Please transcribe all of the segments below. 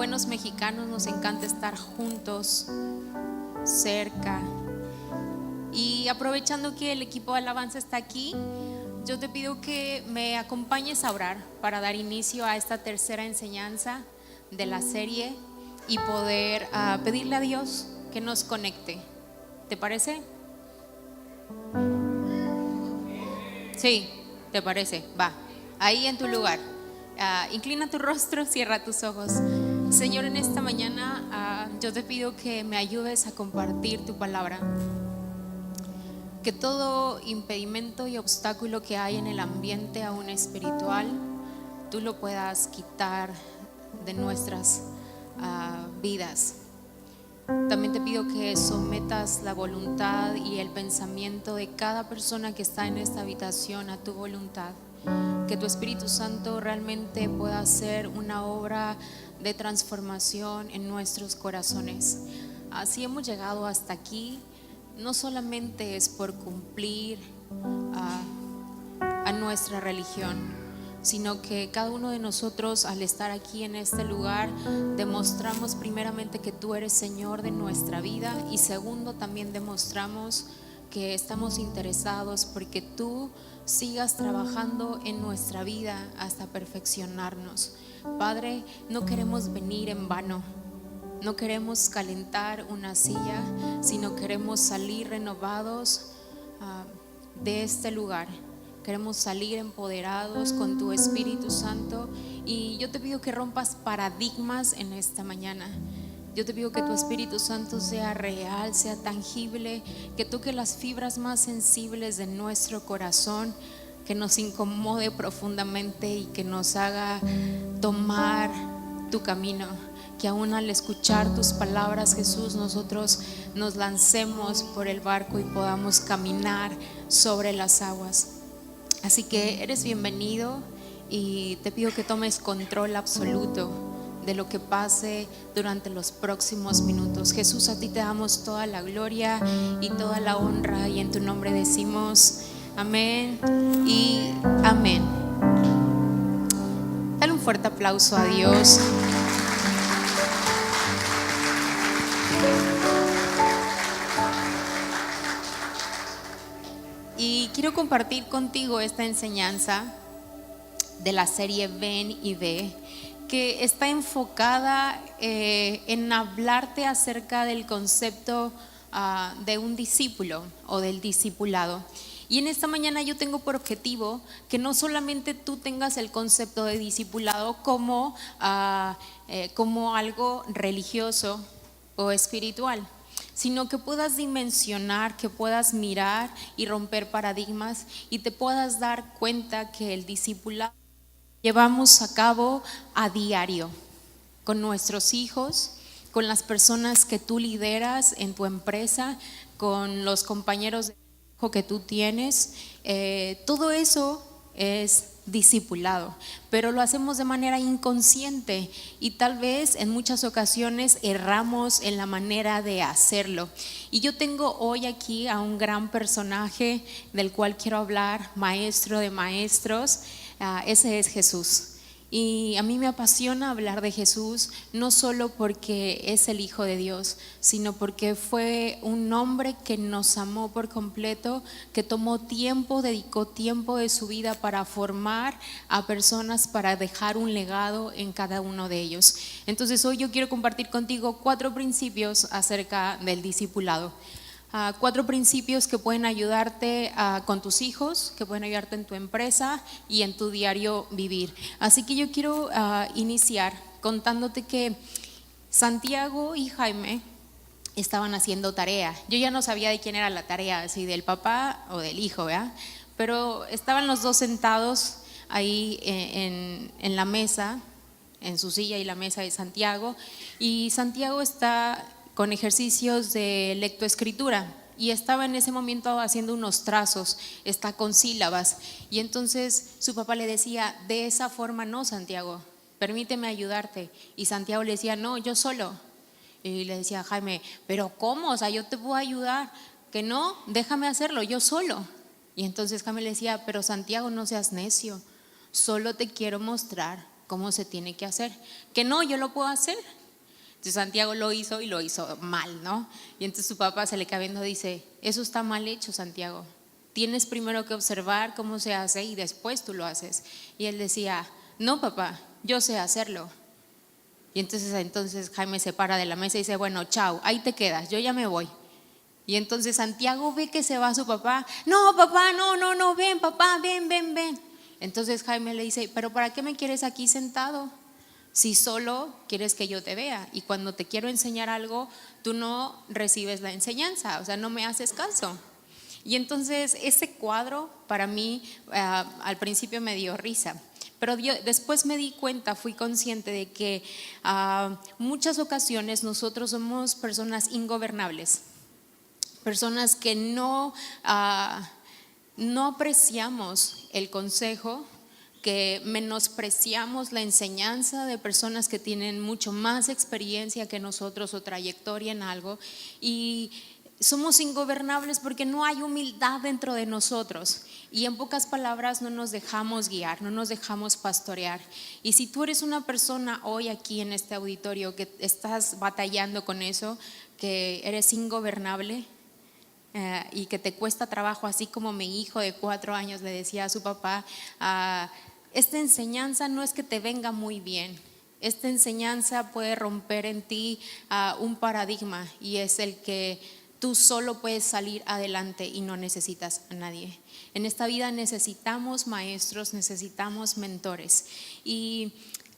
buenos mexicanos nos encanta estar juntos, cerca. Y aprovechando que el equipo de alabanza está aquí, yo te pido que me acompañes a orar para dar inicio a esta tercera enseñanza de la serie y poder pedirle a Dios que nos conecte. ¿Te parece? Sí, ¿te parece? Va, ahí en tu lugar. Inclina tu rostro, cierra tus ojos. Señor, en esta mañana yo te pido que me ayudes a compartir tu palabra. Que todo impedimento y obstáculo que hay en el ambiente aún espiritual, tú lo puedas quitar de nuestras vidas. También te pido que sometas la voluntad y el pensamiento de cada persona que está en esta habitación a tu voluntad. Que tu Espíritu Santo realmente pueda hacer una obra de transformación en nuestros corazones. Así hemos llegado hasta aquí. No solamente es por cumplir a nuestra religión, sino que cada uno de nosotros, al estar aquí en este lugar, demostramos primeramente que tú eres Señor de nuestra vida, y segundo, también demostramos que estamos interesados porque tú sigas trabajando en nuestra vida hasta perfeccionarnos. Padre, no queremos venir en vano. No queremos calentar una silla, sino queremos salir renovados de este lugar. Queremos salir empoderados con tu Espíritu Santo, y yo te pido que rompas paradigmas en esta mañana. Yo te pido que tu Espíritu Santo sea real, sea tangible, que toque las fibras más sensibles de nuestro corazón, que nos incomode profundamente y que nos haga tomar tu camino. Que aún al escuchar tus palabras, Jesús, nosotros nos lancemos por el barco y podamos caminar sobre las aguas. Así que eres bienvenido, y te pido que tomes control absoluto de lo que pase durante los próximos minutos. Jesús, a ti te damos toda la gloria y toda la honra, y en tu nombre decimos amén y amén. Dale un fuerte aplauso a Dios. Y quiero compartir contigo esta enseñanza de la serie Ven y Ve, que está enfocada en hablarte acerca del concepto de un discípulo o del discipulado. Y en esta mañana yo tengo por objetivo que no solamente tú tengas el concepto de discipulado como algo religioso o espiritual, sino que puedas dimensionar, que puedas mirar y romper paradigmas, y te puedas dar cuenta que el discipulado llevamos a cabo a diario con nuestros hijos, con las personas que tú lideras en tu empresa, con los compañeros de trabajo que tú tienes. Todo eso es discipulado, pero lo hacemos de manera inconsciente, y tal vez en muchas ocasiones erramos en la manera de hacerlo. Y yo tengo hoy aquí a un gran personaje del cual quiero hablar, maestro de maestros. Ese es Jesús. Y a mí me apasiona hablar de Jesús, no solo porque es el Hijo de Dios, sino porque fue un hombre que nos amó por completo, que tomó tiempo, dedicó tiempo de su vida para formar a personas, para dejar un legado en cada uno de ellos. Entonces hoy yo quiero compartir contigo 4 principios acerca del discipulado. 4 principios que pueden ayudarte con tus hijos, que pueden ayudarte en tu empresa y en tu diario vivir. Así que yo quiero iniciar contándote que Santiago y Jaime estaban haciendo tarea. Yo ya no sabía de quién era la tarea, si del papá o del hijo, ¿verdad? Pero estaban los dos sentados ahí en la mesa, en su silla y la mesa de Santiago, y Santiago está con ejercicios de lectoescritura, y estaba en ese momento haciendo unos trazos, está con sílabas, y entonces su papá le decía: de esa forma no, Santiago, permíteme ayudarte. Y Santiago le decía: no, yo solo. Y le decía a Jaime: pero ¿cómo? O sea, yo te puedo ayudar. Que no, déjame hacerlo yo solo. Y entonces Jaime le decía: pero Santiago, no seas necio, solo te quiero mostrar cómo se tiene que hacer. Que no, yo lo puedo hacer. Entonces Santiago lo hizo y lo hizo mal, ¿no? Y entonces su papá se le queda viendo y dice, eso está mal hecho, Santiago. Tienes primero que observar cómo se hace y después tú lo haces. Y él decía, no, papá, yo sé hacerlo. Y entonces Jaime se para de la mesa y dice, bueno, chao, ahí te quedas, yo ya me voy. Y entonces Santiago ve que se va su papá. No, papá, no, ven, papá, ven. Entonces Jaime le dice, pero ¿para qué me quieres aquí sentado? Si solo quieres que yo te vea y cuando te quiero enseñar algo, tú no recibes la enseñanza, o sea, no me haces caso. Y entonces ese cuadro para mí al principio me dio risa. Pero después me di cuenta, fui consciente de que muchas ocasiones nosotros somos personas ingobernables, personas que no apreciamos el consejo, que menospreciamos la enseñanza de personas que tienen mucho más experiencia que nosotros o trayectoria en algo, y somos ingobernables porque no hay humildad dentro de nosotros. Y en pocas palabras, no nos dejamos guiar, no nos dejamos pastorear. Y si tú eres una persona hoy aquí en este auditorio que estás batallando con eso, que eres ingobernable y que te cuesta trabajo, así como mi hijo de 4 años le decía a su papá, esta enseñanza no es que te venga muy bien. Esta enseñanza puede romper en ti un paradigma, y es el que tú solo puedes salir adelante y no necesitas a nadie. En esta vida necesitamos maestros, necesitamos mentores. Y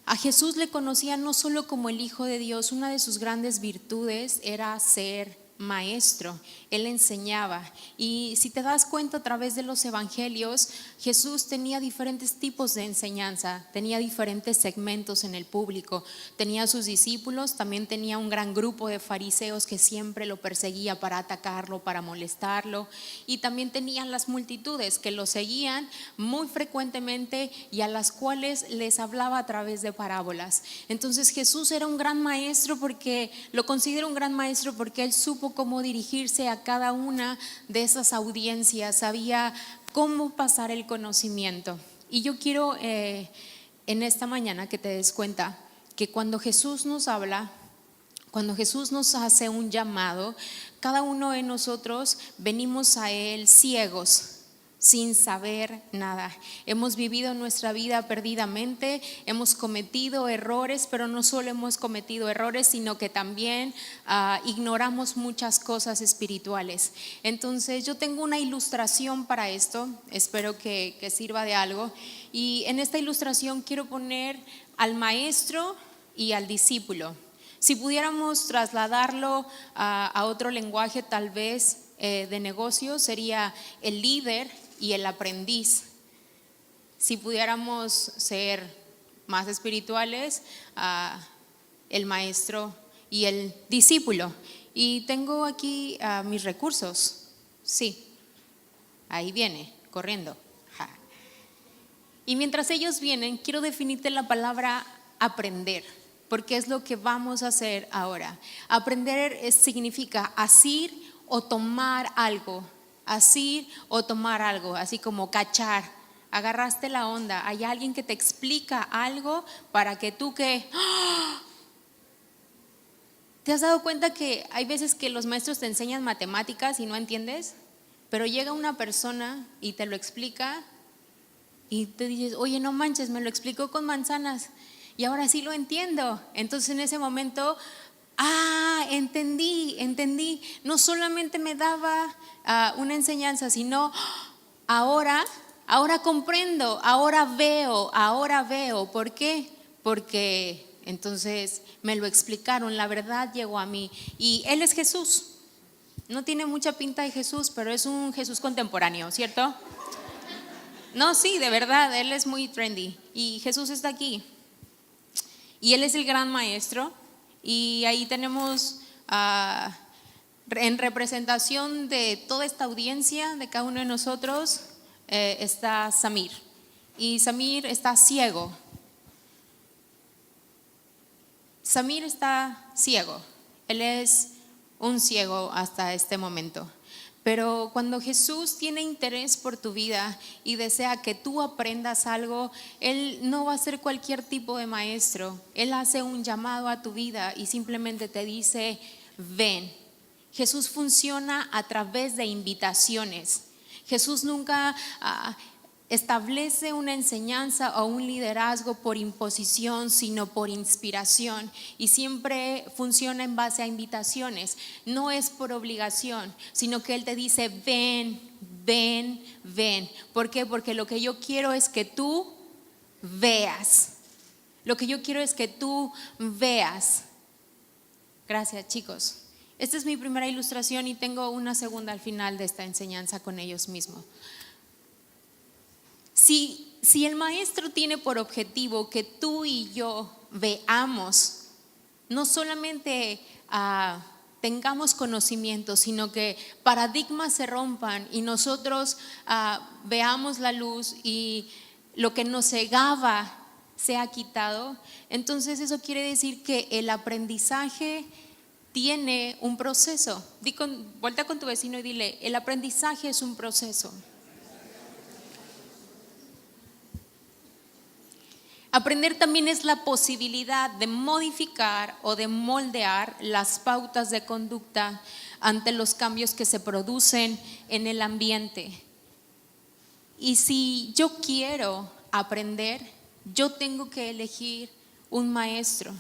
a Jesús le conocían no solo como el Hijo de Dios, una de sus grandes virtudes era ser maestro. Él enseñaba, y si te das cuenta a través de los evangelios, Jesús tenía diferentes tipos de enseñanza, tenía diferentes segmentos en el público, tenía a sus discípulos, también tenía un gran grupo de fariseos que siempre lo perseguía para atacarlo, para molestarlo, y también tenían las multitudes que lo seguían muy frecuentemente y a las cuales les hablaba a través de parábolas. Entonces Jesús era un gran maestro, porque lo considero un gran maestro porque él supo cómo dirigirse a cada una de esas audiencias, sabía cómo pasar el conocimiento. Y yo quiero en esta mañana que te des cuenta que cuando Jesús nos habla, cuando Jesús nos hace un llamado, cada uno de nosotros venimos a Él ciegos, sin saber nada. Hemos vivido nuestra vida perdidamente, hemos cometido errores, pero no solo hemos cometido errores, sino que también ignoramos muchas cosas espirituales. Entonces yo tengo una ilustración para esto, espero que sirva de algo, y en esta ilustración quiero poner al maestro y al discípulo. Si pudiéramos trasladarlo a otro lenguaje, tal vez de negocio, sería el líder y el aprendiz. Si pudiéramos ser más espirituales, el maestro y el discípulo. Y tengo aquí mis recursos. Sí, ahí viene, corriendo. Ja. Y mientras ellos vienen, quiero definirte la palabra aprender, porque es lo que vamos a hacer ahora. Aprender significa asir o tomar algo. Asir o tomar algo, así como cachar. Agarraste la onda, hay alguien que te explica algo para que tú que… ¿Te has dado cuenta que hay veces que los maestros te enseñan matemáticas y no entiendes? Pero llega una persona y te lo explica y te dices, oye, no manches, me lo explicó con manzanas y ahora sí lo entiendo. Entonces en ese momento… entendí. No solamente me daba una enseñanza, sino ahora comprendo, ahora veo. ¿Por qué? Porque entonces me lo explicaron, la verdad llegó a mí. Y Él es Jesús. No tiene mucha pinta de Jesús, pero es un Jesús contemporáneo, ¿cierto? No, sí, de verdad, Él es muy trendy. Y Jesús está aquí. Y Él es el gran maestro. Y ahí tenemos en representación de toda esta audiencia, de cada uno de nosotros, está Samir. Y Samir está ciego. Samir está ciego. Él es un ciego hasta este momento. Pero cuando Jesús tiene interés por tu vida y desea que tú aprendas algo, Él no va a ser cualquier tipo de maestro. Él hace un llamado a tu vida y simplemente te dice, ven. Jesús funciona a través de invitaciones. Jesús nunca establece una enseñanza o un liderazgo por imposición, sino por inspiración, y siempre funciona en base a invitaciones. No es por obligación, sino que Él te dice, ven, ven, ven. ¿Por qué? Porque lo que yo quiero es que tú veas. Lo que yo quiero es que tú veas. Gracias, chicos. Esta es mi primera ilustración y tengo una segunda al final de esta enseñanza con ellos mismos. Si el maestro tiene por objetivo que tú y yo veamos, no solamente tengamos conocimiento, sino que paradigmas se rompan y nosotros veamos la luz y lo que nos cegaba sea quitado, entonces eso quiere decir que el aprendizaje tiene un proceso. Vuelta con tu vecino y dile, el aprendizaje es un proceso. Aprender también es la posibilidad de modificar o de moldear las pautas de conducta ante los cambios que se producen en el ambiente. Y si yo quiero aprender, yo tengo que elegir un maestro.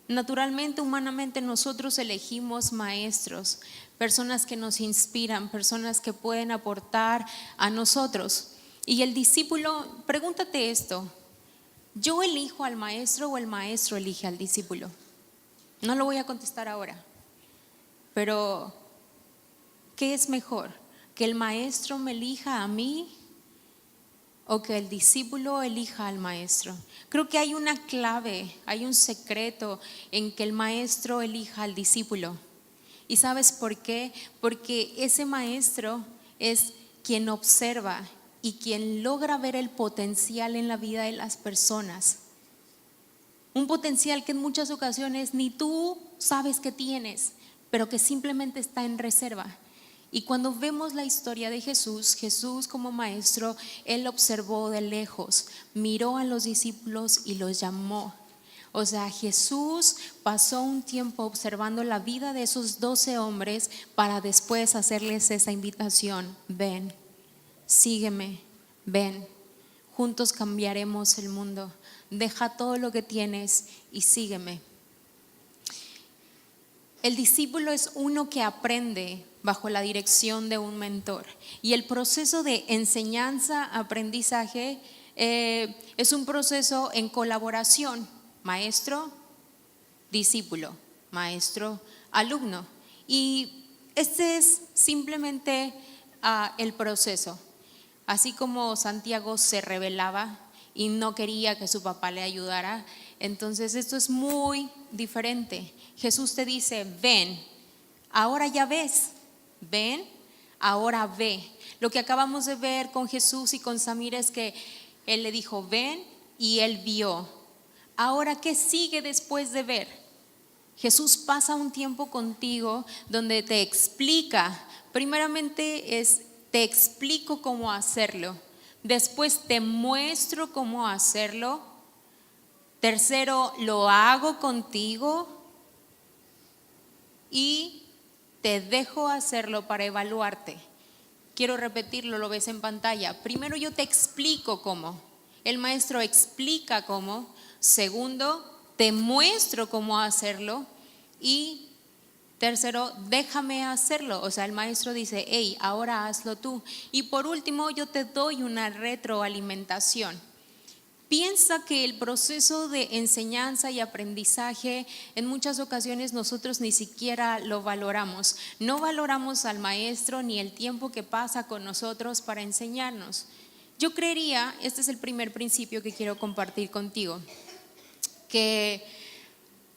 Naturalmente, humanamente, nosotros elegimos maestros, personas que nos inspiran, personas que pueden aportar a nosotros. Y el discípulo, pregúntate esto: ¿yo elijo al maestro o el maestro elige al discípulo? No lo voy a contestar ahora, pero ¿qué es mejor? ¿Que el maestro me elija a mí o que el discípulo elija al maestro? Creo que hay una clave, hay un secreto en que el maestro elija al discípulo. ¿Y sabes por qué? Porque ese maestro es quien observa y quien logra ver el potencial en la vida de las personas. Un potencial que en muchas ocasiones ni tú sabes que tienes, pero que simplemente está en reserva. Y cuando vemos la historia de Jesús, Jesús como maestro, Él observó de lejos, miró a los discípulos y los llamó. O sea, Jesús pasó un tiempo observando la vida de esos 12 hombres para después hacerles esa invitación: ven, sígueme, ven, juntos cambiaremos el mundo. Deja todo lo que tienes y sígueme. El discípulo es uno que aprende bajo la dirección de un mentor, y el proceso de enseñanza-aprendizaje es un proceso en colaboración, maestro-discípulo, maestro-alumno, y este es simplemente el proceso. Así como Santiago se rebelaba y no quería que su papá le ayudara, entonces esto es muy diferente. Jesús te dice: ven, ahora ya ves, ven, ahora ve. Lo que acabamos de ver con Jesús y con Samir es que Él le dijo: ven, y Él vio. Ahora, ¿qué sigue después de ver? Jesús pasa un tiempo contigo donde te explica. Primeramente te explico cómo hacerlo. Después te muestro cómo hacerlo. Tercero, lo hago contigo y te dejo hacerlo para evaluarte. Quiero repetirlo, lo ves en pantalla. Primero, yo te explico cómo. El maestro explica cómo. Segundo, te muestro cómo hacerlo. Y tercero, déjame hacerlo. O sea, el maestro dice: hey, ahora hazlo tú. Y por último, yo te doy una retroalimentación. Piensa que el proceso de enseñanza y aprendizaje, en muchas ocasiones nosotros ni siquiera lo valoramos. No valoramos al maestro ni el tiempo que pasa con nosotros para enseñarnos. Yo creería, este es el primer principio que quiero compartir contigo, que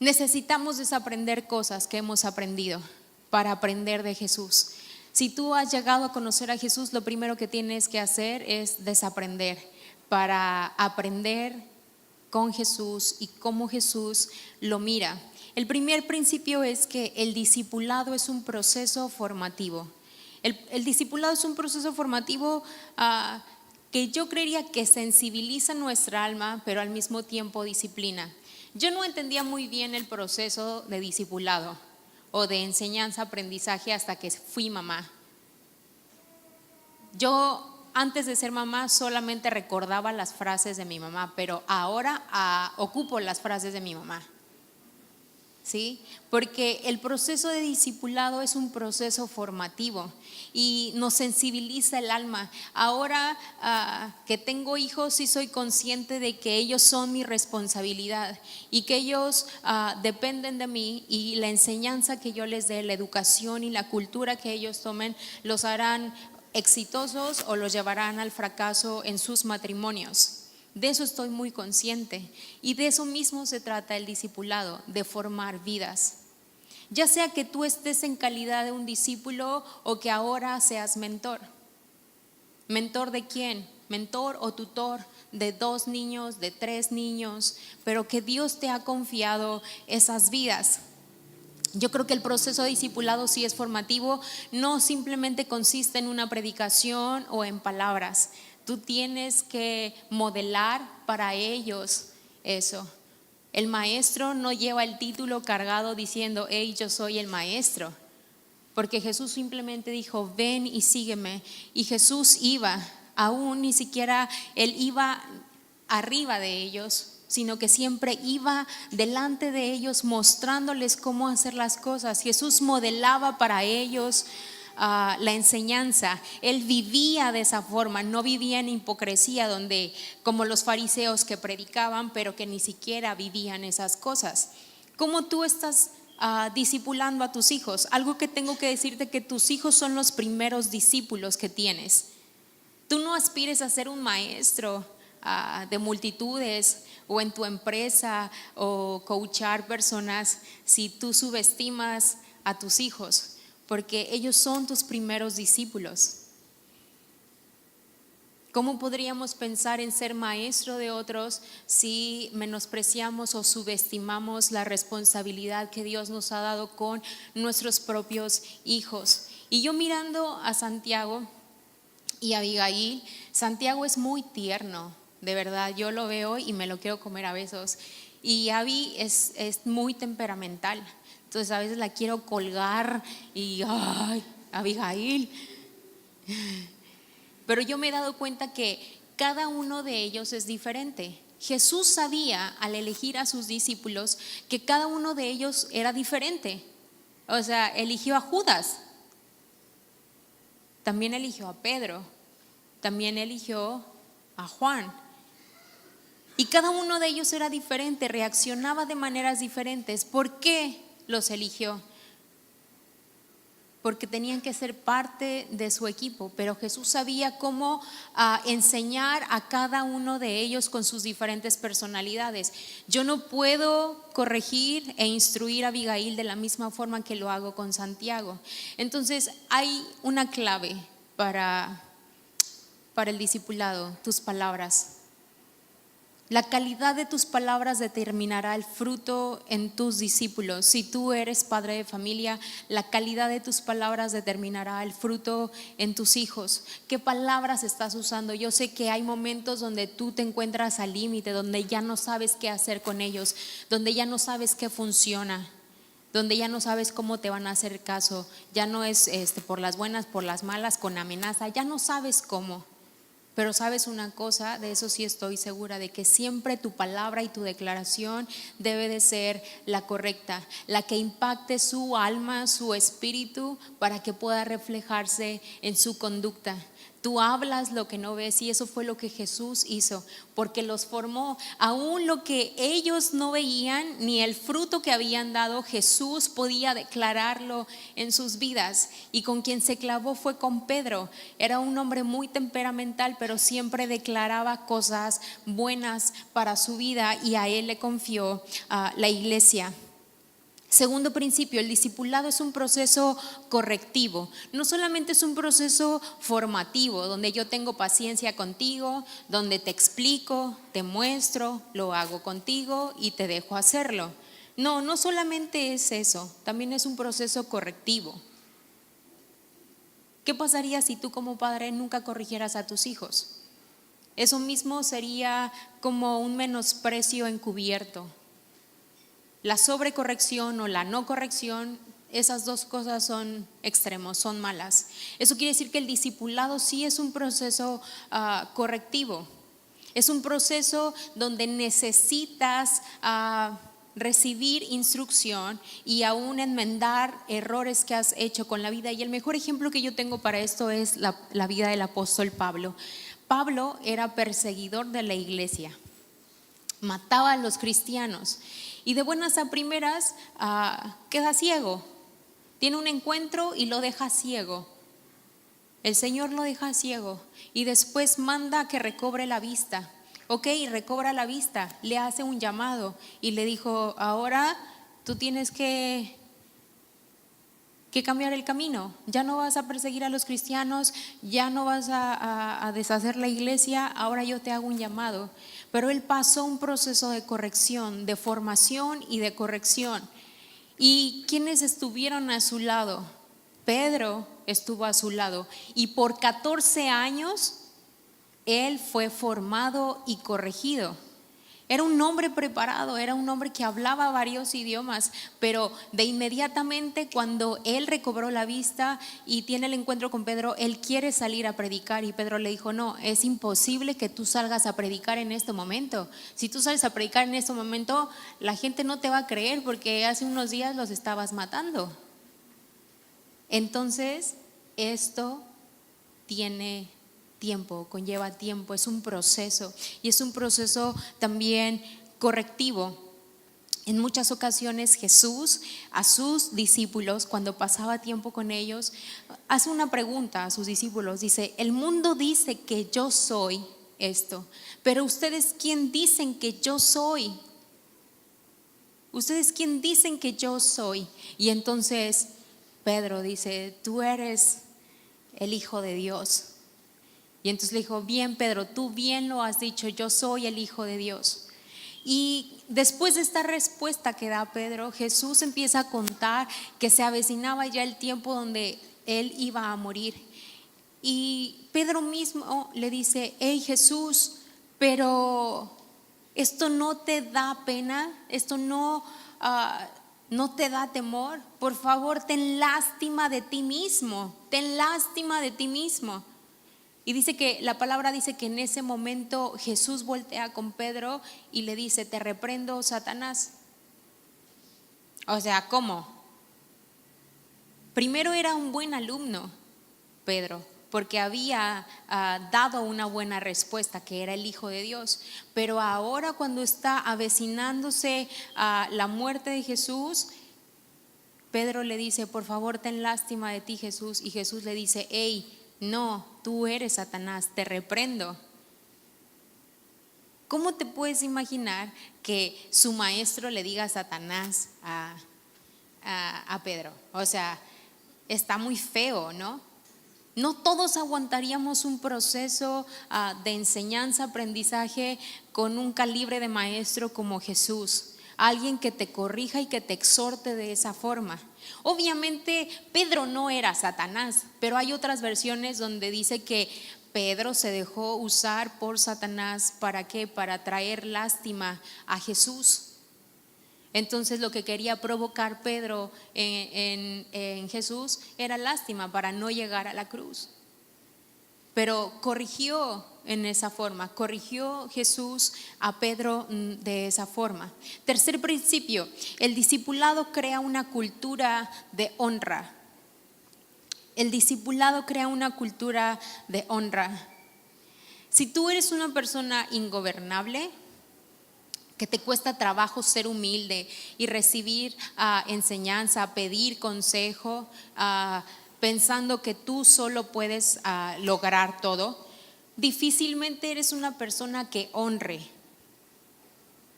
necesitamos desaprender cosas que hemos aprendido para aprender de Jesús. Si tú has llegado a conocer a Jesús, lo primero que tienes que hacer es desaprender para aprender con Jesús y cómo Jesús lo mira. El primer principio es que el discipulado es un proceso formativo. El discipulado es un proceso formativo que yo creería que sensibiliza nuestra alma, pero al mismo tiempo disciplina. Yo no entendía muy bien el proceso de discipulado o de enseñanza-aprendizaje hasta que fui mamá. Yo antes de ser mamá solamente recordaba las frases de mi mamá, pero ahora ocupo las frases de mi mamá. ¿Sí? Porque el proceso de discipulado es un proceso formativo y nos sensibiliza el alma. Ahora que tengo hijos, sí soy consciente de que ellos son mi responsabilidad y que ellos dependen de mí, y la enseñanza que yo les dé, la educación y la cultura que ellos tomen, los harán exitosos o los llevarán al fracaso en sus matrimonios. De eso estoy muy consciente, y de eso mismo se trata el discipulado, de formar vidas. Ya sea que tú estés en calidad de un discípulo o que ahora seas mentor. ¿Mentor de quién? Mentor o tutor de 2 niños, de 3 niños, pero que Dios te ha confiado esas vidas. Yo creo que el proceso de discipulado sí es formativo, no simplemente consiste en una predicación o en palabras. Tú tienes que modelar para ellos eso. El maestro no lleva el título cargado diciendo, hey, yo soy el maestro, porque Jesús simplemente dijo, ven y sígueme. Y Jesús iba, aún ni siquiera Él iba arriba de ellos, sino que siempre iba delante de ellos mostrándoles cómo hacer las cosas. Jesús modelaba para ellos la enseñanza. Él vivía de esa forma, no vivía en hipocresía, donde como los fariseos que predicaban pero que ni siquiera vivían esas cosas. ¿Cómo tú estás discipulando a tus hijos? Algo que tengo que decirte, que tus hijos son los primeros discípulos que tienes. Tú no aspires a ser un maestro de multitudes o en tu empresa o coachar personas si tú subestimas a tus hijos, porque ellos son tus primeros discípulos. ¿Cómo podríamos pensar en ser maestro de otros si menospreciamos o subestimamos la responsabilidad que Dios nos ha dado con nuestros propios hijos? Y yo mirando a Santiago y a Abigail, Santiago es muy tierno, de verdad, yo lo veo y me lo quiero comer a besos. Y Abby es muy temperamental, entonces a veces la quiero colgar y ay, Abigail. Pero yo me he dado cuenta que cada uno de ellos es diferente. Jesús sabía al elegir a sus discípulos que cada uno de ellos era diferente. O sea, eligió a Judas, también eligió a Pedro, también eligió a Juan. Y cada uno de ellos era diferente, reaccionaba de maneras diferentes. ¿Por qué los eligió? Porque tenían que ser parte de su equipo, pero Jesús sabía cómo enseñar a cada uno de ellos con sus diferentes personalidades. Yo no puedo corregir e instruir a Abigail de la misma forma que lo hago con Santiago. Entonces hay una clave para el discipulado: tus palabras. La calidad de tus palabras determinará el fruto en tus discípulos. Si tú eres padre de familia, la calidad de tus palabras determinará el fruto en tus hijos. ¿Qué palabras estás usando? Yo sé que hay momentos donde tú te encuentras al límite, donde ya no sabes qué hacer con ellos, donde ya no sabes qué funciona, donde ya no sabes cómo te van a hacer caso. Ya no es por las buenas, por las malas, con amenaza, ya no sabes cómo. Pero sabes una cosa, de eso sí estoy segura, de que siempre tu palabra y tu declaración debe de ser la correcta, la que impacte su alma, su espíritu, para que pueda reflejarse en su conducta. Tú hablas lo que no ves, y eso fue lo que Jesús hizo, porque los formó. Aún lo que ellos no veían, ni el fruto que habían dado, Jesús podía declararlo en sus vidas. Y con quien se clavó fue con Pedro. Era un hombre muy temperamental, pero siempre declaraba cosas buenas para su vida, y a él le confió la iglesia. Segundo principio, el discipulado es un proceso correctivo. No solamente es un proceso formativo, donde yo tengo paciencia contigo, donde te explico, te muestro, lo hago contigo y te dejo hacerlo. No, no solamente es eso, también es un proceso correctivo. ¿Qué pasaría si tú como padre nunca corrigieras a tus hijos? Eso mismo sería como un menosprecio encubierto. La sobrecorrección o la no corrección, esas dos cosas son extremos, son malas. Eso quiere decir que el discipulado sí es un proceso correctivo. Es un proceso donde necesitas recibir instrucción y aún enmendar errores que has hecho con la vida. Y el mejor ejemplo que yo tengo para esto es la vida del apóstol Pablo. Pablo era perseguidor de la iglesia, mataba a los cristianos y de buenas a primeras queda ciego. Tiene un encuentro y lo deja ciego. El Señor lo deja ciego y después manda que recobre la vista. Ok, recobra la vista, le hace un llamado y le dijo: ahora tú tienes que cambiar el camino. Ya no vas a perseguir a los cristianos, ya no vas a deshacer la iglesia, ahora yo te hago un llamado. Pero él pasó un proceso de corrección, de formación y de corrección. ¿Y quiénes estuvieron a su lado? Pedro estuvo a su lado y por 14 años él fue formado y corregido. Era un hombre preparado, era un hombre que hablaba varios idiomas, pero de inmediatamente cuando él recobró la vista y tiene el encuentro con Pedro, él quiere salir a predicar y Pedro le dijo: no, es imposible que tú salgas a predicar en este momento. Si tú sales a predicar en este momento, la gente no te va a creer porque hace unos días los estabas matando. Entonces, esto tiene tiempo, conlleva tiempo, es un proceso y es un proceso también correctivo. En muchas ocasiones Jesús a sus discípulos, cuando pasaba tiempo con ellos, hace una pregunta a sus discípulos, dice: el mundo dice que yo soy esto, pero ustedes ¿quién dicen que yo soy? ¿Ustedes quién dicen que yo soy? Y entonces Pedro dice: tú eres el Hijo de Dios. Y entonces le dijo: bien, Pedro, tú bien lo has dicho, yo soy el Hijo de Dios. Y después de esta respuesta que da Pedro, Jesús empieza a contar que se avecinaba ya el tiempo donde él iba a morir. Y Pedro mismo le dice: hey Jesús, pero esto no te da pena, esto no te da temor. Por favor, ten lástima de ti mismo, ten lástima de ti mismo. Y dice que la palabra dice que en ese momento Jesús voltea con Pedro y le dice: te reprendo, Satanás. O sea, ¿cómo? Primero era un buen alumno Pedro, porque había dado una buena respuesta, que era el Hijo de Dios. Pero ahora, cuando está avecinándose la muerte de Jesús, Pedro le dice: por favor, ten lástima de ti, Jesús. Y Jesús le dice: hey, no, tú eres Satanás, te reprendo. ¿Cómo te puedes imaginar que su maestro le diga Satanás a Pedro? O sea, está muy feo, ¿no? No todos aguantaríamos un proceso de enseñanza, aprendizaje con un calibre de maestro como Jesús. Alguien que te corrija y que te exhorte de esa forma. Obviamente Pedro no era Satanás, pero hay otras versiones donde dice que Pedro se dejó usar por Satanás. ¿Para qué? Para traer lástima a Jesús. Entonces lo que quería provocar Pedro en Jesús era lástima para no llegar a la cruz. Pero corrigió en esa forma, corrigió Jesús a Pedro de esa forma. Tercer principio: el discipulado crea una cultura de honra. El discipulado crea una cultura de honra. Si tú eres una persona ingobernable, que te cuesta trabajo ser humilde y recibir enseñanza, pedir consejo, pensando que tú solo puedes lograr todo, difícilmente eres una persona que honre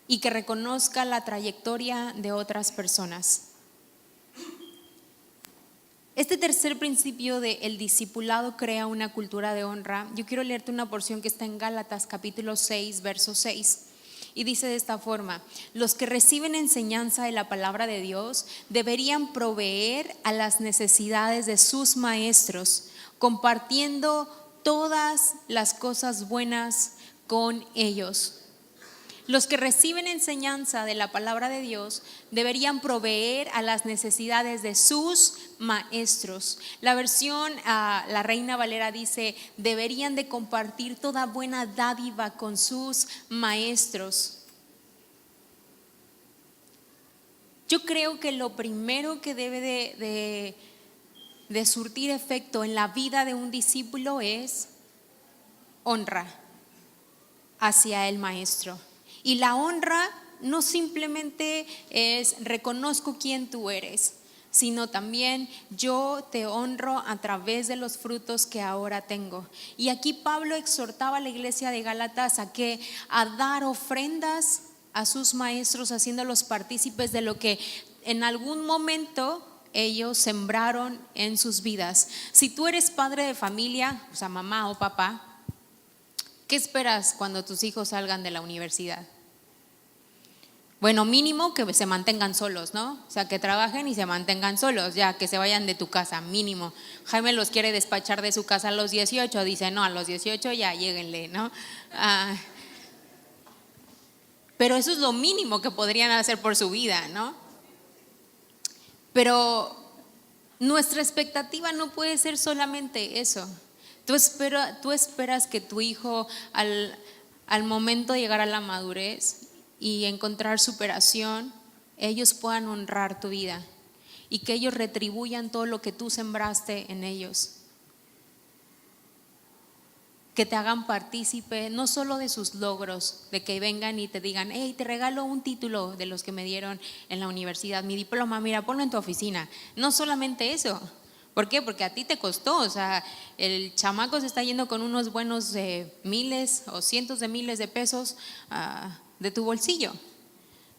y que reconozca la trayectoria de otras personas. Este tercer principio de el discipulado crea una cultura de honra. Yo quiero leerte una porción que está en Gálatas capítulo 6, verso 6. Y dice de esta forma: los que reciben enseñanza de la palabra de Dios deberían proveer a las necesidades de sus maestros, compartiendo todas las cosas buenas con ellos. Los que reciben enseñanza de la palabra de Dios deberían proveer a las necesidades de sus maestros. La versión, la Reina Valera dice: deberían de compartir toda buena dádiva con sus maestros. Yo creo que lo primero que debe de surtir efecto en la vida de un discípulo es honra hacia el maestro. Y la honra no simplemente es reconozco quién tú eres, sino también yo te honro a través de los frutos que ahora tengo. Y aquí Pablo exhortaba a la iglesia de Gálatas a dar ofrendas a sus maestros, haciéndolos partícipes de lo que en algún momento ellos sembraron en sus vidas. Si tú eres padre de familia, o sea, mamá o papá, ¿qué esperas cuando tus hijos salgan de la universidad? Bueno, mínimo que se mantengan solos, ¿no? O sea, que trabajen y se mantengan solos, ya que se vayan de tu casa, mínimo. Jaime los quiere despachar de su casa a los 18, dice: no, a los 18 ya lléguenle, ¿no? Pero eso es lo mínimo que podrían hacer por su vida, ¿no? Pero nuestra expectativa no puede ser solamente eso. Tú esperas que tu hijo al momento de llegar a la madurez y encontrar superación, ellos puedan honrar tu vida y que ellos retribuyan todo lo que tú sembraste en ellos. Que te hagan partícipe no solo de sus logros, de que vengan y te digan: hey, te regalo un título de los que me dieron en la universidad, mi diploma, mira, ponlo en tu oficina. No solamente eso. ¿Por qué? Porque a ti te costó, o sea, el chamaco se está yendo con unos buenos miles o cientos de miles de pesos de tu bolsillo.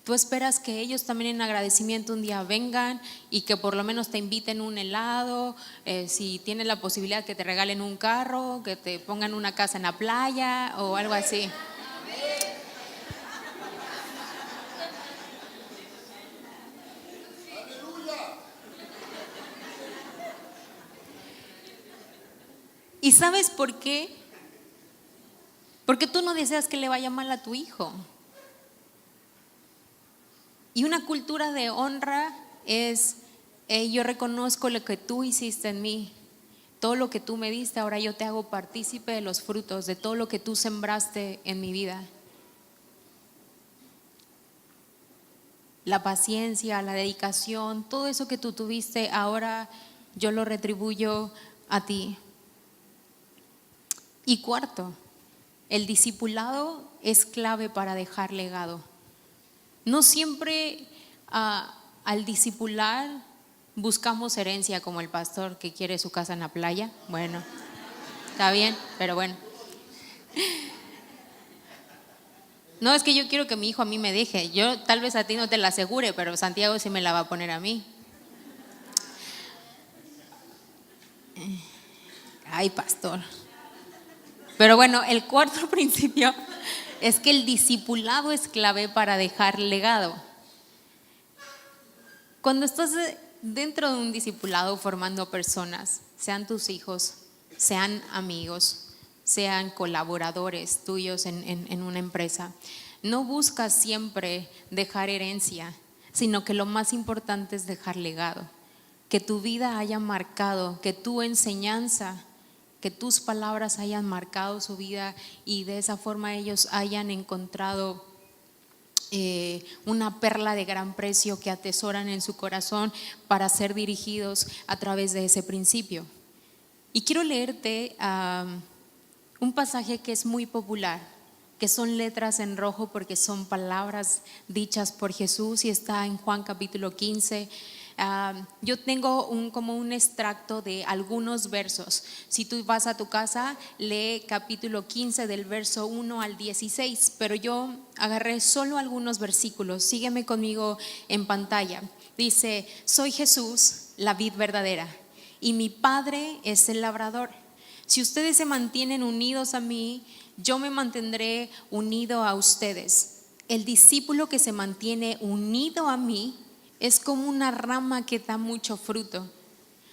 Tú esperas que ellos también en agradecimiento un día vengan y que por lo menos te inviten un helado, si tienes la posibilidad que te regalen un carro, que te pongan una casa en la playa o algo así. ¿Y sabes por qué? Porque tú no deseas que le vaya mal a tu hijo. Y una cultura de honra es: yo reconozco lo que tú hiciste en mí, todo lo que tú me diste, ahora yo te hago partícipe de los frutos, de todo lo que tú sembraste en mi vida. La paciencia, la dedicación, todo eso que tú tuviste, ahora yo lo retribuyo a ti. Y cuarto, el discipulado es clave para dejar legado. No siempre al discipular buscamos herencia, como el pastor que quiere su casa en la playa. Bueno, está bien, pero bueno. No, es que yo quiero que mi hijo a mí me deje. Yo tal vez a ti no te la asegure, pero Santiago sí me la va a poner a mí. Ay, pastor. Pero bueno, el cuarto principio es que el discipulado es clave para dejar legado. Cuando estás dentro de un discipulado formando personas, sean tus hijos, sean amigos, sean colaboradores tuyos en una empresa, no buscas siempre dejar herencia, sino que lo más importante es dejar legado. Que tu vida haya marcado, que tu enseñanza, que tus palabras hayan marcado su vida y de esa forma ellos hayan encontrado una perla de gran precio que atesoran en su corazón para ser dirigidos a través de ese principio. Y quiero leerte un pasaje que es muy popular, que son letras en rojo porque son palabras dichas por Jesús y está en Juan capítulo 15. Yo tengo como un extracto de algunos versos. Si tú vas a tu casa, lee capítulo 15 del verso 1 al 16, pero yo agarré solo algunos versículos. Sígueme conmigo en pantalla. Dice: soy Jesús, la vid verdadera, y mi Padre es el labrador. Si ustedes se mantienen unidos a mí, yo me mantendré unido a ustedes. el discípulo que se mantiene unido a mí es como una rama que da mucho fruto.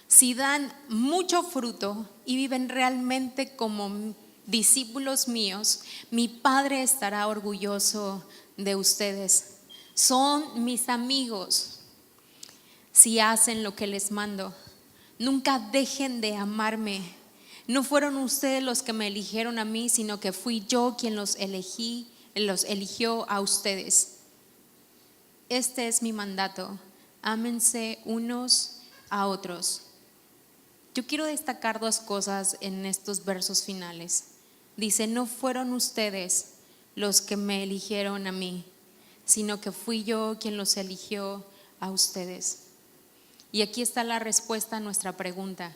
Si dan mucho fruto y viven realmente como discípulos míos, mi Padre estará orgulloso de ustedes. Son mis amigos si hacen lo que les mando. Nunca dejen de amarme. No fueron ustedes los que me eligieron a mí, sino que fui yo quien los eligió a ustedes. Este es mi mandato: ámense unos a otros. Yo quiero destacar dos cosas en estos versos finales. Dice: no fueron ustedes los que me eligieron a mí, sino que fui yo quien los eligió a ustedes. Y aquí está la respuesta a nuestra pregunta.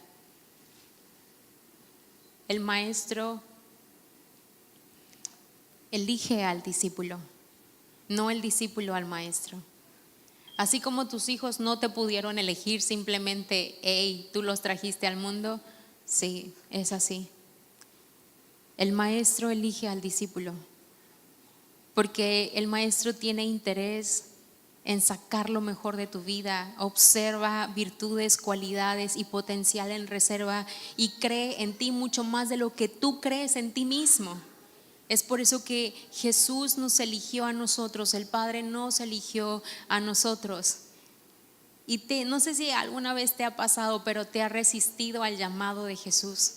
El maestro elige al discípulo, no el discípulo al maestro. Así como tus hijos no te pudieron elegir simplemente, hey, tú los trajiste al mundo. Sí, es así. El maestro elige al discípulo porque el maestro tiene interés en sacar lo mejor de tu vida. Observa virtudes, cualidades y potencial en reserva y cree en ti mucho más de lo que tú crees en ti mismo. Es por eso que Jesús nos eligió a nosotros, el Padre nos eligió a nosotros. Y no sé si alguna vez te ha pasado, pero te ha resistido al llamado de Jesús.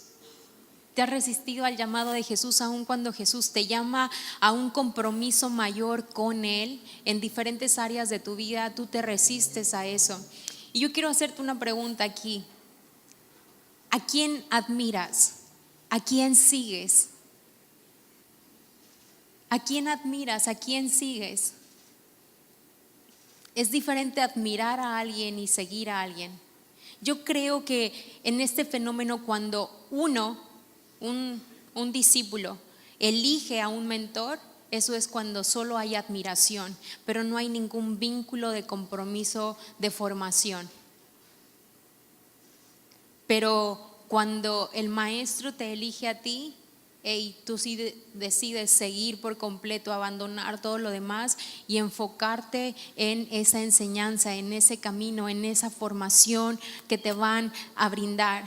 Te has resistido al llamado de Jesús, aun cuando Jesús te llama a un compromiso mayor con Él en diferentes áreas de tu vida. Tú te resistes a eso. Y yo quiero hacerte una pregunta aquí. ¿A quién admiras? ¿A quién sigues? ¿A quién admiras? ¿A quién sigues? Es diferente admirar a alguien y seguir a alguien. Yo creo que en este fenómeno, cuando un discípulo elige a un mentor, eso es cuando solo hay admiración, pero no hay ningún vínculo de compromiso, de formación. Pero cuando el maestro te elige a ti, tú sí decides seguir por completo, abandonar todo lo demás y enfocarte en esa enseñanza, en ese camino, en esa formación que te van a brindar.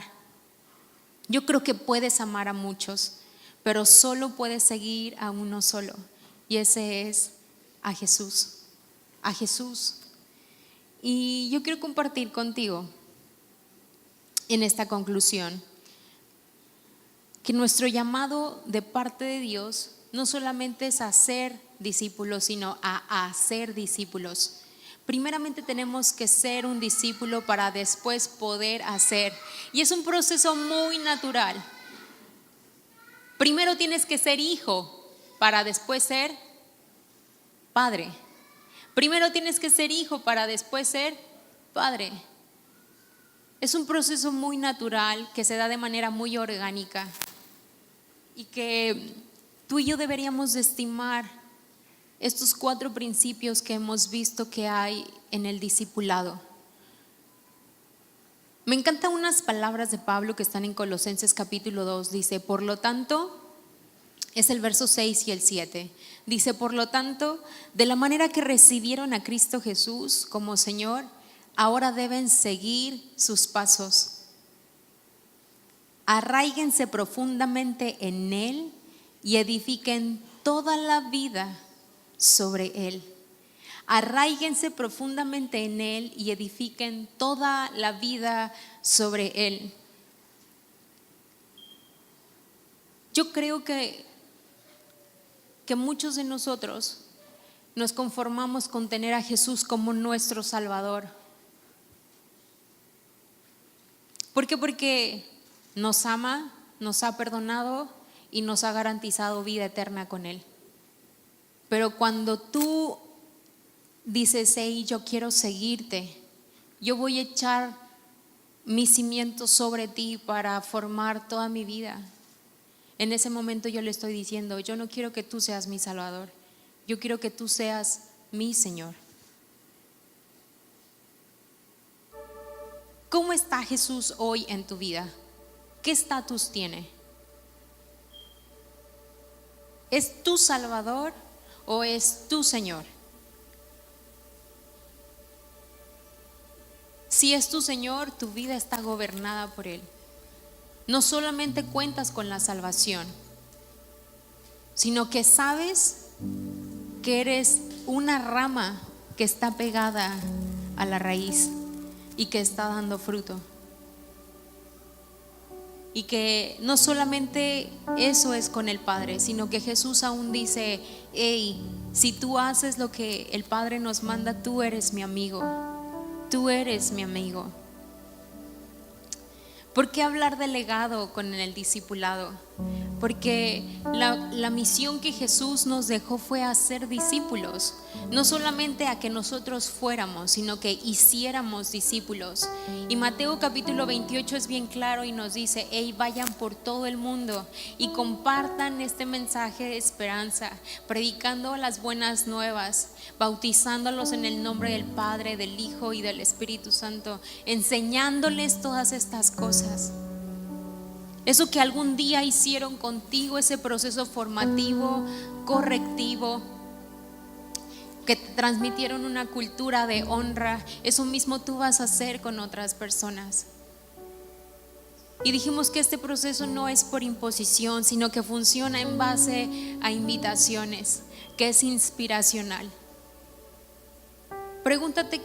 Yo creo que puedes amar a muchos, pero solo puedes seguir a uno solo, y ese es a Jesús. A Jesús. Y yo quiero compartir contigo en esta conclusión que nuestro llamado de parte de Dios no solamente es a ser discípulos, sino a hacer discípulos. Primeramente tenemos que ser un discípulo para después poder hacer. Y es un proceso muy natural. Primero tienes que ser hijo para después ser padre. Primero tienes que ser hijo para después ser padre. Es un proceso muy natural que se da de manera muy orgánica y que tú y yo deberíamos de estimar estos 4 principios que hemos visto que hay en el discipulado. Me encantan unas palabras de Pablo que están en Colosenses capítulo 2. Dice: por lo tanto, es el verso 6 y el 7. Dice: por lo tanto, de la manera que recibieron a Cristo Jesús como Señor, ahora deben seguir sus pasos. Arráiguense profundamente en Él y edifiquen toda la vida sobre Él. Arráiguense profundamente en Él y edifiquen toda la vida sobre Él. Yo creo que muchos de nosotros nos conformamos con tener a Jesús como nuestro Salvador. ¿Por qué? Porque nos ama, nos ha perdonado y nos ha garantizado vida eterna con Él. Pero cuando tú dices: hey, yo quiero seguirte, yo voy a echar mis cimientos sobre ti para formar toda mi vida, en ese momento yo le estoy diciendo: yo no quiero que tú seas mi Salvador, yo quiero que tú seas mi Señor. ¿Cómo está Jesús hoy en tu vida? ¿Qué estatus tiene? ¿Es tu Salvador o es tu Señor? Si es tu Señor, tu vida está gobernada por Él. No solamente cuentas con la salvación, sino que sabes que eres una rama que está pegada a la raíz y que está dando fruto. Y que no solamente eso es con el Padre, sino que Jesús aún dice: hey, si tú haces lo que el Padre nos manda, tú eres mi amigo, tú eres mi amigo. ¿Por qué hablar de legado con el discipulado? Porque la misión que Jesús nos dejó fue hacer discípulos, no solamente a que nosotros fuéramos, sino que hiciéramos discípulos. Y Mateo capítulo 28 es bien claro y nos dice: hey, vayan por todo el mundo y compartan este mensaje de esperanza, predicando las buenas nuevas, bautizándolos en el nombre del Padre, del Hijo y del Espíritu Santo, enseñándoles todas estas cosas. Eso que algún día hicieron contigo, ese proceso formativo, correctivo, que te transmitieron una cultura de honra, eso mismo tú vas a hacer con otras personas. Y dijimos que este proceso no es por imposición, sino que funciona en base a invitaciones, que es inspiracional. Pregúntate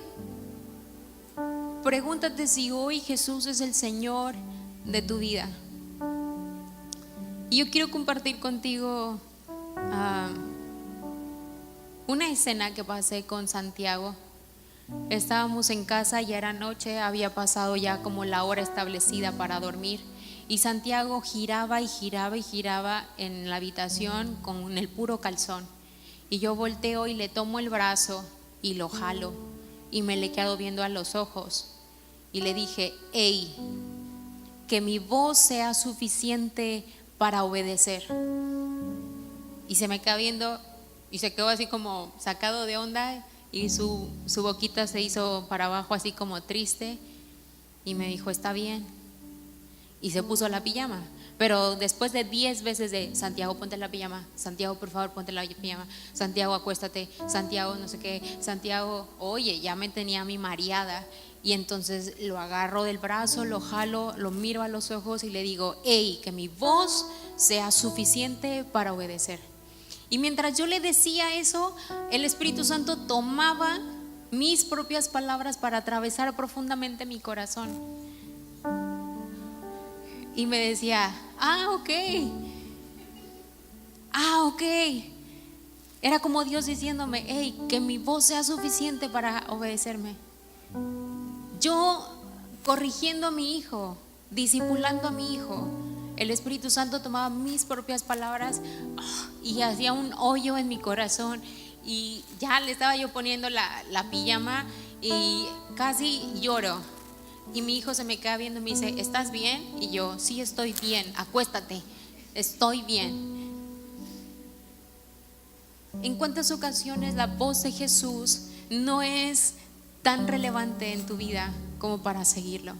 si hoy Jesús es el Señor de tu vida. Y yo quiero compartir contigo una escena que pasé con Santiago. Estábamos en casa, ya era noche, había pasado ya como la hora establecida para dormir, y Santiago giraba y giraba y giraba en la habitación con el puro calzón. Y yo volteo y le tomo el brazo y lo jalo y me le quedo viendo a los ojos y le dije: hey, que mi voz sea suficiente para obedecer. Y se me queda viendo y se quedó así como sacado de onda, y su boquita se hizo para abajo así como triste, y me dijo: está bien. Y se puso la pijama. Pero después de 10 veces de: Santiago, ponte la pijama, Santiago, por favor, ponte la pijama, Santiago, acuéstate, Santiago, no sé qué, Santiago, oye, ya me tenía a mí mareada. Y entonces lo agarro del brazo, lo jalo, lo miro a los ojos y le digo: hey, que mi voz sea suficiente para obedecer. Y mientras yo le decía eso, el Espíritu Santo tomaba mis propias palabras para atravesar profundamente mi corazón. Y me decía: ok. Era como Dios diciéndome: hey, que mi voz sea suficiente para obedecerme. Yo corrigiendo a mi hijo, discipulando a mi hijo, el Espíritu Santo tomaba mis propias palabras y hacía un hoyo en mi corazón. Y ya le estaba yo poniendo la pijama y casi lloro. Y mi hijo se me queda viendo y me dice: ¿estás bien? Y yo: sí, estoy bien, acuéstate, estoy bien. ¿En cuántas ocasiones la voz de Jesús no es tan relevante en tu vida como para seguirlo?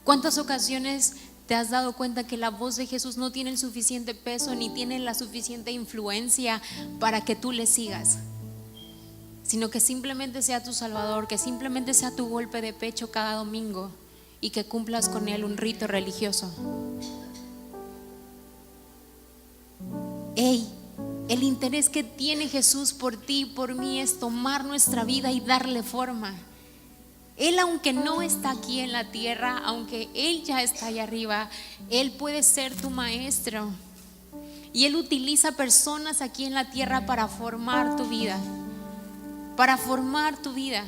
¿Cuántas ocasiones te has dado cuenta que la voz de Jesús no tiene el suficiente peso ni tiene la suficiente influencia para que tú le sigas, sino que simplemente sea tu Salvador, que simplemente sea tu golpe de pecho cada domingo y que cumplas con él un rito religioso? Hey, el interés que tiene Jesús por ti y por mí es tomar nuestra vida y darle forma. Él, aunque no está aquí en la tierra, aunque Él ya está allá arriba, Él puede ser tu maestro. Y Él utiliza personas aquí en la tierra para formar tu vida. Para formar tu vida.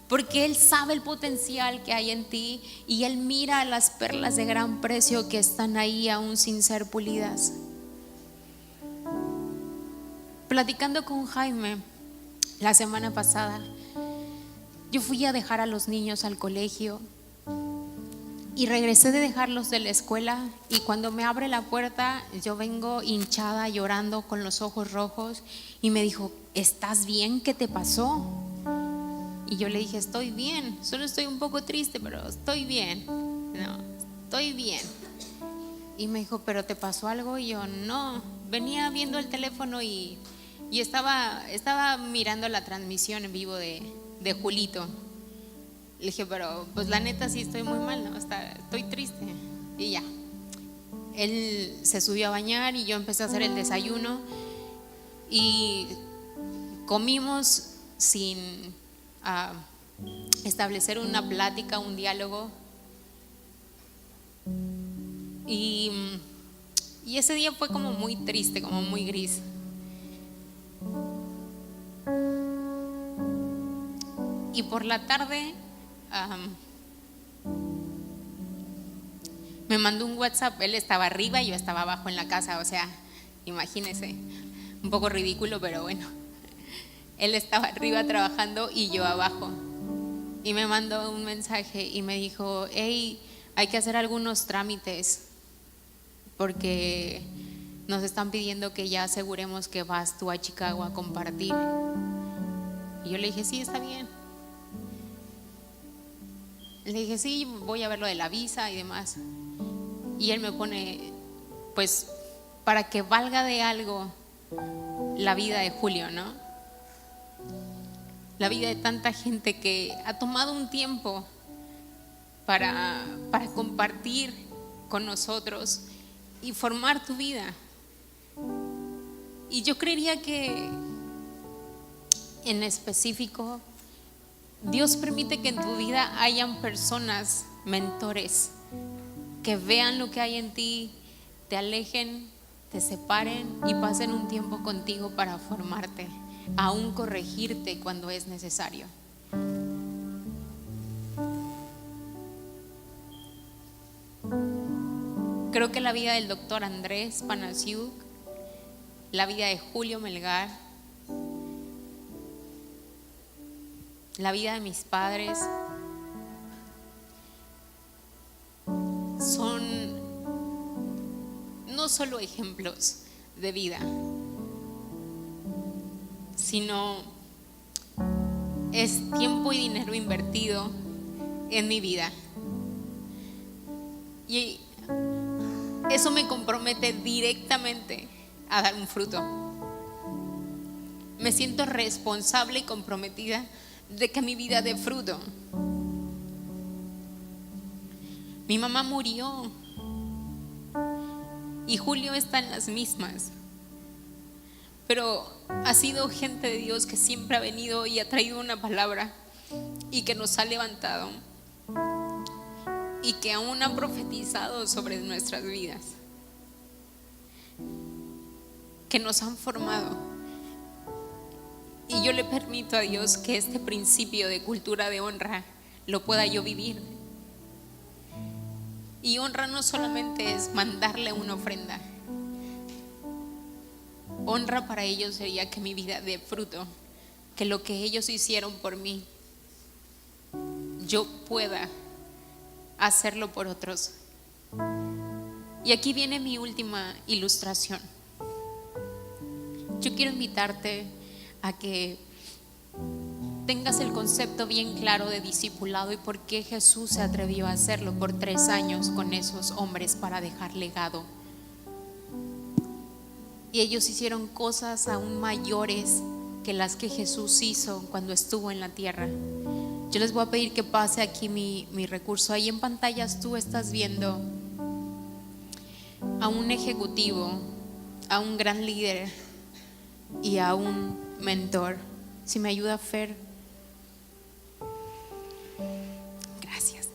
Porque Él sabe el potencial que hay en ti y Él mira las perlas de gran precio que están ahí aún sin ser pulidas. Platicando con Jaime la semana pasada, yo fui a dejar a los niños al colegio y regresé de dejarlos de la escuela, y cuando me abre la puerta yo vengo hinchada, llorando, con los ojos rojos, y me dijo: ¿estás bien? ¿Qué te pasó? Y yo le dije: estoy bien, solo estoy un poco triste, pero estoy bien. No, estoy bien. Y me dijo, ¿pero te pasó algo? Y yo, no, venía viendo el teléfono y estaba mirando la transmisión en vivo de Julito. Le dije, pero pues la neta sí estoy muy mal, ¿no? Estoy triste. Y ya, él se subió a bañar y yo empecé a hacer el desayuno y comimos sin establecer una plática, un diálogo. Y ese día fue como muy triste, como muy gris. Y por la tarde me mandó un WhatsApp. Él estaba arriba y yo estaba abajo en la casa. O sea, imagínense, un poco ridículo, pero bueno. Él estaba arriba trabajando y yo abajo. Y me mandó un mensaje y me dijo, hey, hay que hacer algunos trámites porque nos están pidiendo que ya aseguremos que vas tú a Chicago a compartir. Y yo le dije, sí, está bien. Le dije, sí, voy a ver lo de la visa y demás. Y él me pone, pues, para que valga de algo la vida de Julio, ¿no? La vida de tanta gente que ha tomado un tiempo para compartir con nosotros y formar tu vida. Y yo creería que en específico Dios permite que en tu vida hayan personas, mentores, que vean lo que hay en ti, te alejen, te separen y pasen un tiempo contigo para formarte, aún corregirte cuando es necesario. Creo que la vida del doctor Andrés Panasiuk, la vida de Julio Melgar, la vida de mis padres son no solo ejemplos de vida, sino es tiempo y dinero invertido en mi vida. Y eso me compromete directamente a dar un fruto. Me siento responsable y comprometida de que mi vida dé fruto. Mi mamá murió y Julio está en las mismas, pero ha sido gente de Dios que siempre ha venido y ha traído una palabra y que nos ha levantado y que aún ha profetizado sobre nuestras vidas, que nos han formado. Y yo le permito a Dios que este principio de cultura de honra lo pueda yo vivir. Y honra no solamente es mandarle una ofrenda. Honra para ellos sería que mi vida dé fruto, que lo que ellos hicieron por mí, yo pueda hacerlo por otros. Y aquí viene mi última ilustración. Yo quiero invitarte a que tengas el concepto bien claro de discipulado y por qué Jesús se atrevió a hacerlo por 3 años con esos hombres para dejar legado. Y ellos hicieron cosas aún mayores que las que Jesús hizo cuando estuvo en la tierra. Yo les voy a pedir que pase aquí mi recurso. Ahí en pantallas tú estás viendo a un ejecutivo, a un gran líder y a un mentor. Si me ayuda Fer. Gracias.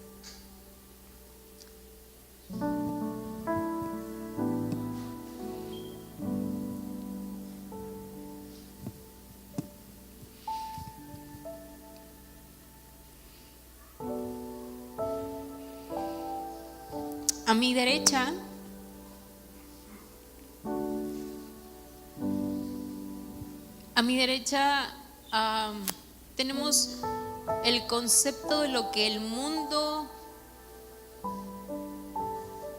A mi derecha tenemos el concepto de lo que el mundo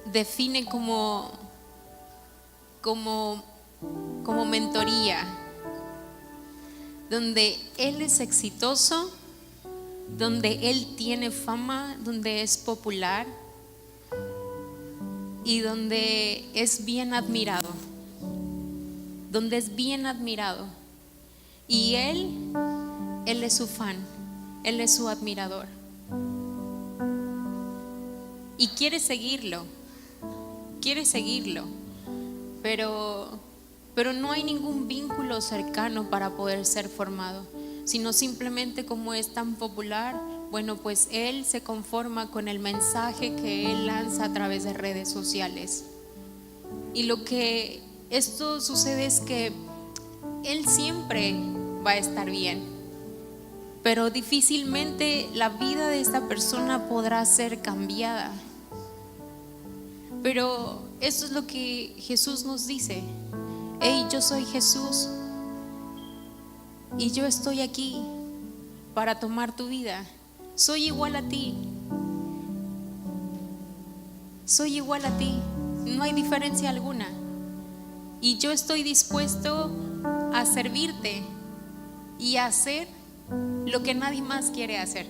define como mentoría, donde él es exitoso, donde él tiene fama, donde es popular, y donde es bien admirado, y él es su fan, él es su admirador y quiere seguirlo, pero no hay ningún vínculo cercano para poder ser formado, sino simplemente como es tan popular, bueno, pues él se conforma con el mensaje que él lanza a través de redes sociales. Y lo que esto sucede es que él siempre va a estar bien, pero difícilmente la vida de esta persona podrá ser cambiada. Pero eso es lo que Jesús nos dice: hey, yo soy Jesús y yo estoy aquí para tomar tu vida. Soy igual a ti, no hay diferencia alguna, y yo estoy dispuesto a servirte y a hacer lo que nadie más quiere hacer.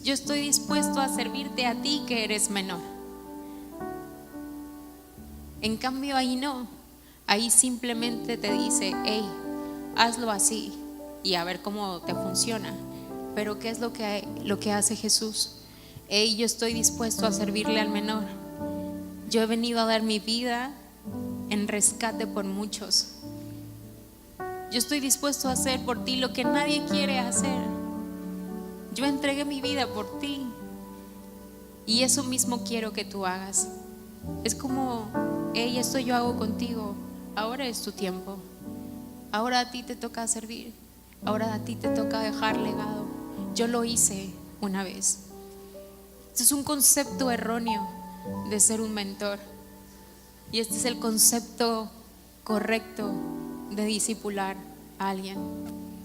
Yo estoy dispuesto a servirte a ti, que eres menor. En cambio ahí no, ahí simplemente te dice: hey, hazlo así y a ver cómo te funciona. Pero ¿qué es lo que hace Jesús? Hey, yo estoy dispuesto a servirle al menor. Yo he venido a dar mi vida en rescate por muchos. Yo estoy dispuesto a hacer por ti lo que nadie quiere hacer. Yo entregué mi vida por ti y eso mismo quiero que tú hagas. Es como: hey, esto yo hago contigo, ahora es tu tiempo, ahora a ti te toca servir, ahora a ti te toca dejar legado. Yo lo hice una vez. Este es un concepto erróneo de ser un mentor, y este es el concepto correcto de discipular a alguien.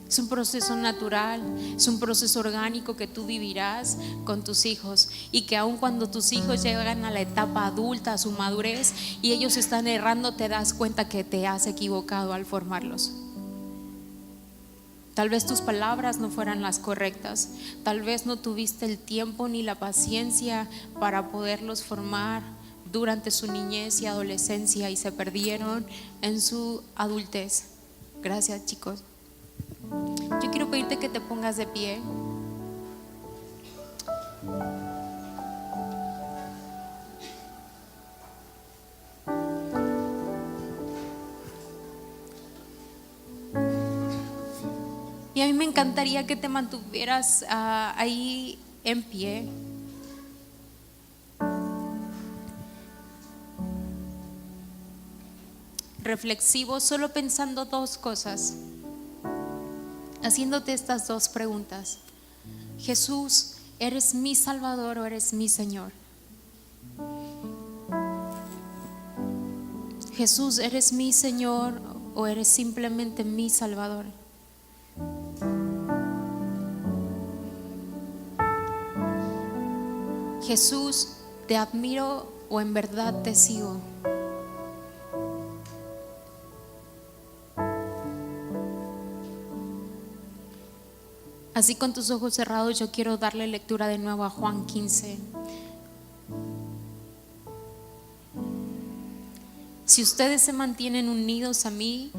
Es un proceso natural, es un proceso orgánico que tú vivirás con tus hijos, y que aun cuando tus hijos llegan a la etapa adulta, a su madurez, y ellos están errando, te das cuenta que te has equivocado al formarlos. Tal vez tus palabras no fueran las correctas, tal vez no tuviste el tiempo ni la paciencia para poderlos formar durante su niñez y adolescencia, y se perdieron en su adultez. Gracias, chicos. Yo quiero pedirte que te pongas de pie. Y a mí me encantaría que te mantuvieras ahí en pie. Reflexivo, solo pensando dos cosas, haciéndote estas dos preguntas: Jesús, ¿eres mi Salvador o eres mi Señor? Jesús, ¿eres mi Señor o eres simplemente mi Salvador? Jesús, ¿te admiro o en verdad te sigo? Así, con tus ojos cerrados, yo quiero darle lectura de nuevo a Juan 15. Si ustedes se mantienen unidos a mí,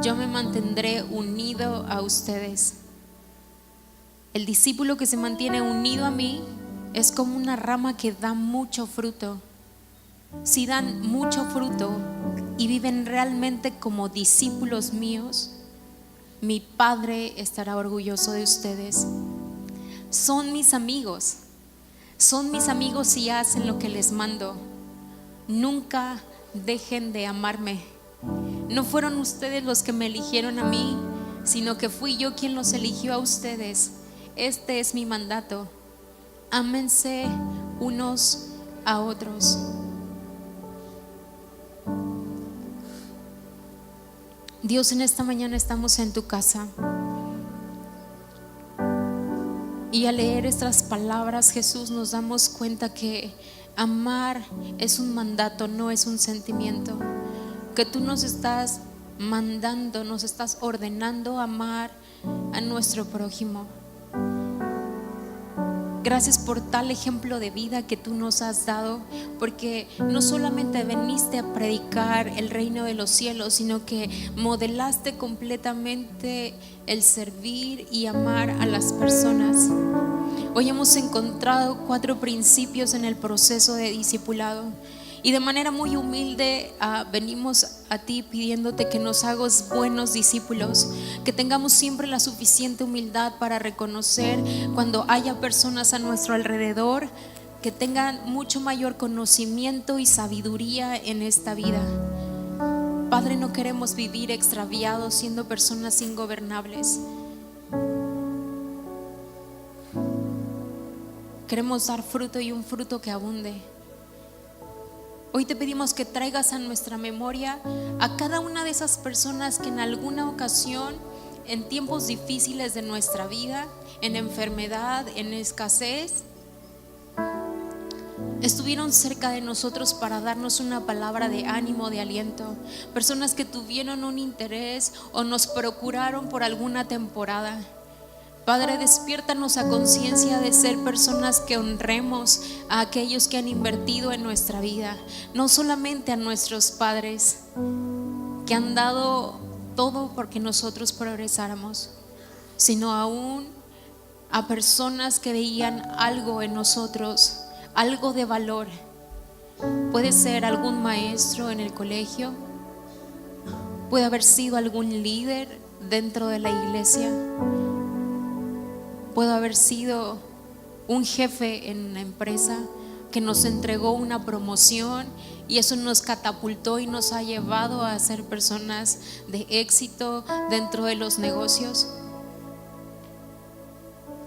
yo me mantendré unido a ustedes. El discípulo que se mantiene unido a mí es como una rama que da mucho fruto. Si dan mucho fruto y viven realmente como discípulos míos, mi Padre estará orgulloso de ustedes. Son mis amigos si hacen lo que les mando. Nunca dejen de amarme. No fueron ustedes los que me eligieron a mí, sino que fui yo quien los eligió a ustedes. Este es mi mandato: ámense unos a otros. Dios, en esta mañana estamos en tu casa, y al leer estas palabras, Jesús, nos damos cuenta que amar es un mandato, no es un sentimiento. Que tú nos estás mandando, nos estás ordenando amar a nuestro prójimo. Gracias por tal ejemplo de vida que tú nos has dado, porque no solamente viniste a predicar el reino de los cielos, sino que modelaste completamente el servir y amar a las personas. Hoy hemos encontrado 4 principios en el proceso de discipulado. Y de manera muy humilde venimos a ti pidiéndote que nos hagas buenos discípulos, que tengamos siempre la suficiente humildad para reconocer cuando haya personas a nuestro alrededor que tengan mucho mayor conocimiento y sabiduría en esta vida. Padre, no queremos vivir extraviados siendo personas ingobernables. Queremos dar fruto y un fruto que abunde. Hoy te pedimos que traigas a nuestra memoria a cada una de esas personas que en alguna ocasión, en tiempos difíciles de nuestra vida, en enfermedad, en escasez, estuvieron cerca de nosotros para darnos una palabra de ánimo, de aliento. Personas que tuvieron un interés o nos procuraron por alguna temporada. Padre, despiértanos a conciencia de ser personas que honremos a aquellos que han invertido en nuestra vida, no solamente a nuestros padres que han dado todo porque nosotros progresáramos, sino aún a personas que veían algo en nosotros, algo de valor. Puede ser algún maestro en el colegio, puede haber sido algún líder dentro de la iglesia, puedo haber sido un jefe en una empresa que nos entregó una promoción y eso nos catapultó y nos ha llevado a ser personas de éxito dentro de los negocios.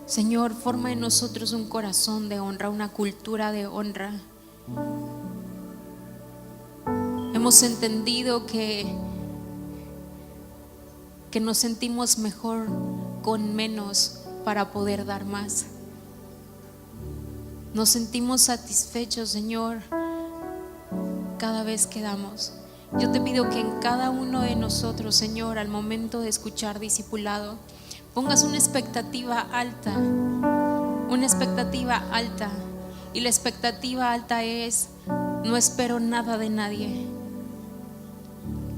Señor, forma en nosotros un corazón de honra, una cultura de honra. Hemos entendido que nos sentimos mejor con menos para poder dar más. Nos sentimos satisfechos, Señor, cada vez que damos. Yo te pido que en cada uno de nosotros, Señor, al momento de escuchar discipulado, pongas una expectativa alta. Una expectativa alta. Y la expectativa alta es: no espero nada de nadie,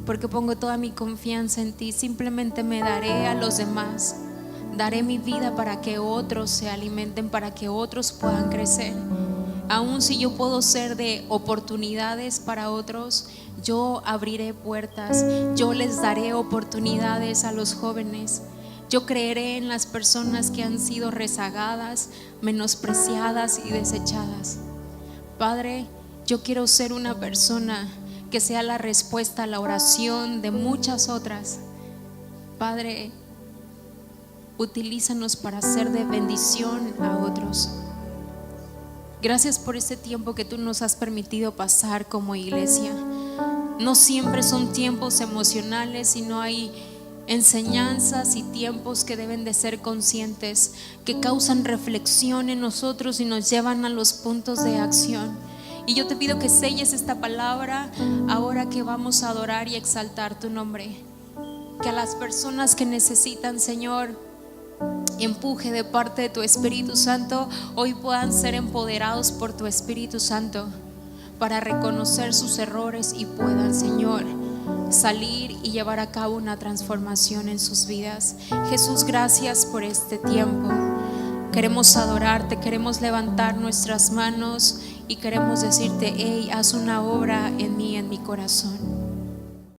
porque pongo toda mi confianza en ti. Simplemente me daré a los demás. Daré mi vida para que otros se alimenten, para que otros puedan crecer. Aun si yo puedo ser de oportunidades para otros, yo abriré puertas. Yo les daré oportunidades a los jóvenes. Yo creeré en las personas que han sido rezagadas, menospreciadas y desechadas. Padre, yo quiero ser una persona que sea la respuesta a la oración de muchas otras. Padre, utilízanos para ser de bendición a otros. Gracias por este tiempo que tú nos has permitido pasar como iglesia. No siempre son tiempos emocionales, sino hay enseñanzas y tiempos que deben de ser conscientes, que causan reflexión en nosotros y nos llevan a los puntos de acción. Y yo te pido que selles esta palabra ahora que vamos a adorar y exaltar tu nombre. Que a las personas que necesitan, Señor, empuje de parte de tu Espíritu Santo, hoy puedan ser empoderados por tu Espíritu Santo para reconocer sus errores y puedan, Señor, salir y llevar a cabo una transformación en sus vidas. Jesús, gracias por este tiempo. Queremos adorarte, queremos levantar nuestras manos y queremos decirte: hey, haz una obra en mí, en mi corazón.